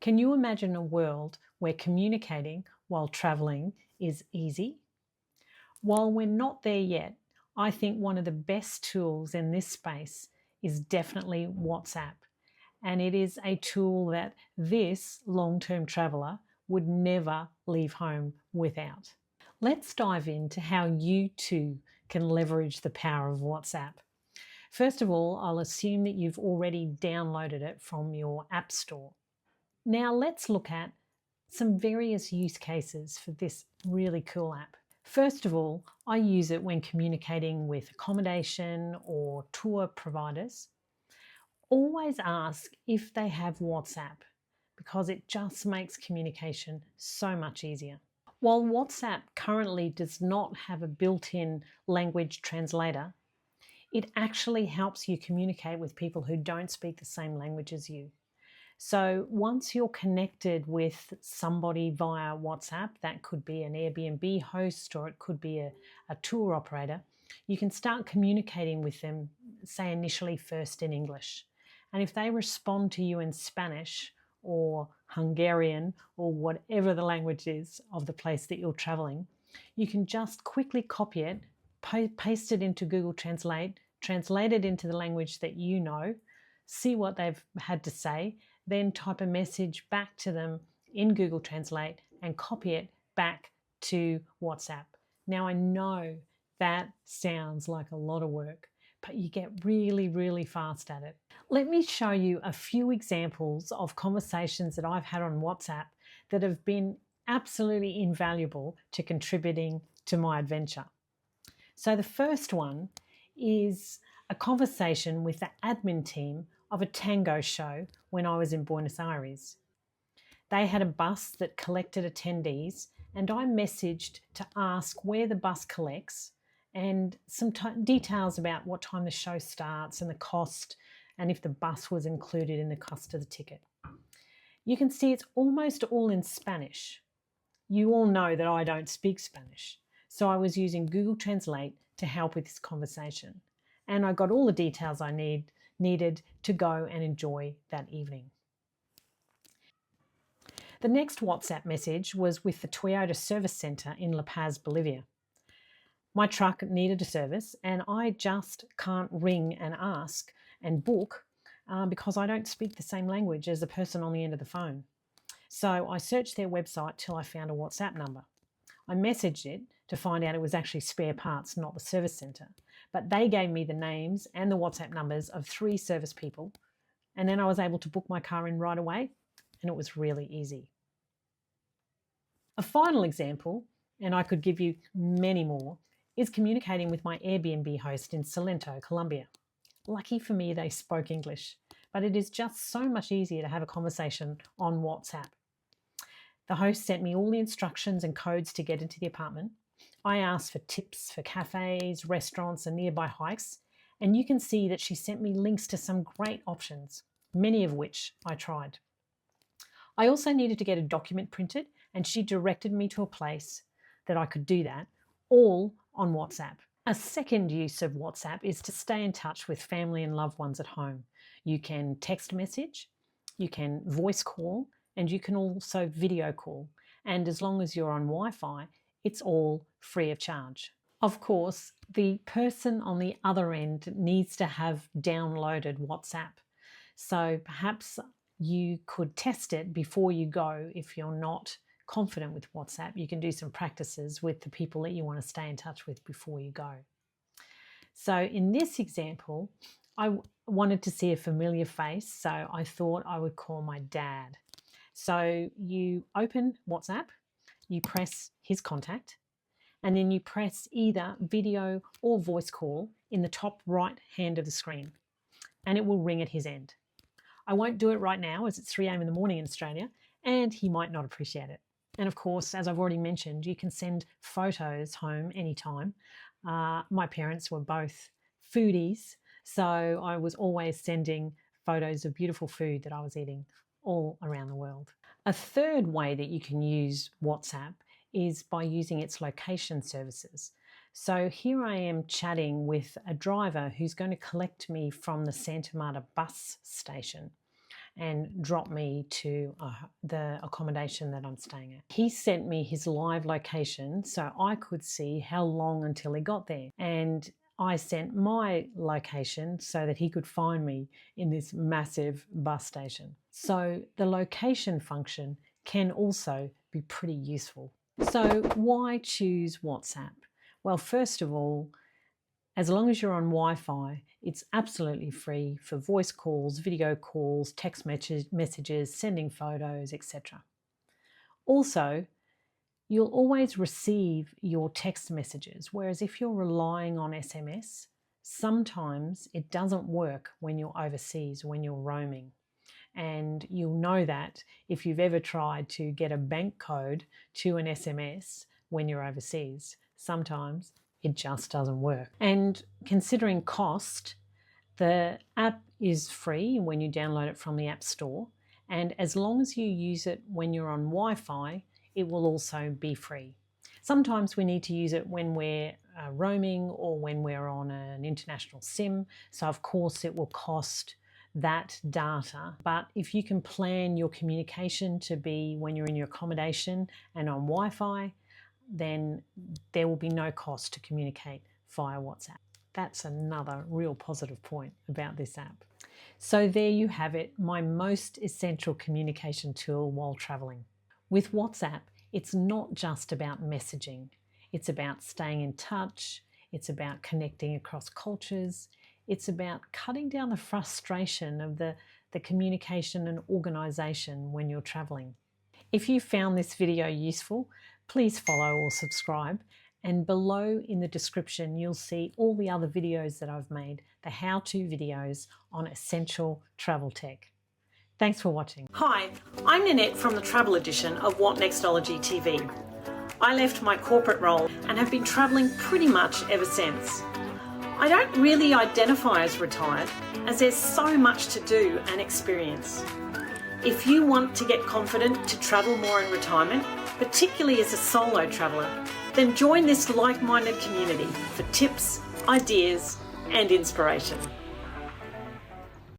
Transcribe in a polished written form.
Can you imagine a world where communicating while traveling is easy? While we're not there yet, I think one of the best tools in this space is definitely WhatsApp. And it is a tool that this long-term traveler would never leave home without. Let's dive into how you too can leverage the power of WhatsApp. First of all, I'll assume that you've already downloaded it from your app store. Now let's look at some various use cases for this really cool app. First of all, I use it when communicating with accommodation or tour providers. Always ask if they have WhatsApp because it just makes communication so much easier. While WhatsApp currently does not have a built-in language translator, it actually helps you communicate with people who don't speak the same language as you. So once you're connected with somebody via WhatsApp, that could be an Airbnb host or it could be a tour operator, you can start communicating with them, say initially first in English. And if they respond to you in Spanish or Hungarian or whatever the language is of the place that you're traveling, you can just quickly copy it, paste it into Google Translate, translate it into the language that you know, see what they've had to say, then type a message back to them in Google Translate and copy it back to WhatsApp. Now I know that sounds like a lot of work, but you get really, really fast at it. Let me show you a few examples of conversations that I've had on WhatsApp that have been absolutely invaluable to contributing to my adventure. So the first one is a conversation with the admin team of a tango show when I was in Buenos Aires. They had a bus that collected attendees and I messaged to ask where the bus collects and some details about what time the show starts and the cost and if the bus was included in the cost of the ticket. You can see it's almost all in Spanish. You all know that I don't speak Spanish, so I was using Google Translate to help with this conversation. And I got all the details I needed to go and enjoy that evening. The next WhatsApp message was with the Toyota Service Center in La Paz, Bolivia. My truck needed a service and I just can't ring and ask and book because I don't speak the same language as the person on the end of the phone. So I searched their website till I found a WhatsApp number. I messaged it to find out it was actually spare parts, not the service center. But they gave me the names and the WhatsApp numbers of 3 service people. And then I was able to book my car in right away. And it was really easy. A final example, and I could give you many more, is communicating with my Airbnb host in Salento, Colombia. Lucky for me, they spoke English, but it is just so much easier to have a conversation on WhatsApp. The host sent me all the instructions and codes to get into the apartment. I asked for tips for cafes, restaurants, and nearby hikes, and you can see that she sent me links to some great options, many of which I tried. I also needed to get a document printed, and she directed me to a place that I could do that, all on WhatsApp. A second use of WhatsApp is to stay in touch with family and loved ones at home. You can text message, you can voice call, and you can also video call. And as long as you're on Wi-Fi, it's all free of charge. Of course, the person on the other end needs to have downloaded WhatsApp. So perhaps you could test it before you go if you're not confident with WhatsApp. You can do some practices with the people that you want to stay in touch with before you go. So in this example, I wanted to see a familiar face, so I thought I would call my dad. So you open WhatsApp, you press his contact, and then you press either video or voice call in the top right hand of the screen, and it will ring at his end. I won't do it right now as it's 3 a.m. in the morning in Australia, and he might not appreciate it. And of course, as I've already mentioned, you can send photos home anytime. My parents were both foodies, so I was always sending photos of beautiful food that I was eating all around the world. A third way that you can use WhatsApp is by using its location services. So here I am chatting with a driver who's going to collect me from the Santa Marta bus station. and drop me to the accommodation that I'm staying at. He sent me his live location so I could see how long until he got there. And I sent my location so that he could find me in this massive bus station. So the location function can also be pretty useful. So why choose WhatsApp? Well, first of all, as long as you're on Wi-Fi, it's absolutely free for voice calls, video calls, text messages, sending photos, etc. Also, you'll always receive your text messages, whereas if you're relying on SMS, sometimes it doesn't work when you're overseas, when you're roaming. And you'll know that if you've ever tried to get a bank code to an SMS when you're overseas. Sometimes it just doesn't work. And considering cost, the app is free when you download it from the App Store. And as long as you use it when you're on Wi-Fi, it will also be free. Sometimes we need to use it when we're roaming or when we're on an international SIM. So of course it will cost that data. But if you can plan your communication to be when you're in your accommodation and on Wi-Fi, then there will be no cost to communicate via WhatsApp. That's another real positive point about this app. So there you have it, my most essential communication tool while traveling. With WhatsApp, it's not just about messaging. It's about staying in touch. It's about connecting across cultures. It's about cutting down the frustration of the communication and organisation when you're traveling. If you found this video useful, please follow or subscribe. And below in the description, you'll see all the other videos that I've made, the how-to videos on essential travel tech. Thanks for watching. Hi, I'm Nanette from the travel edition of What Nextology TV. I left my corporate role and have been travelling pretty much ever since. I don't really identify as retired, as there's so much to do and experience. If you want to get confident to travel more in retirement, particularly as a solo traveller, then join this like-minded community for tips, ideas and inspiration.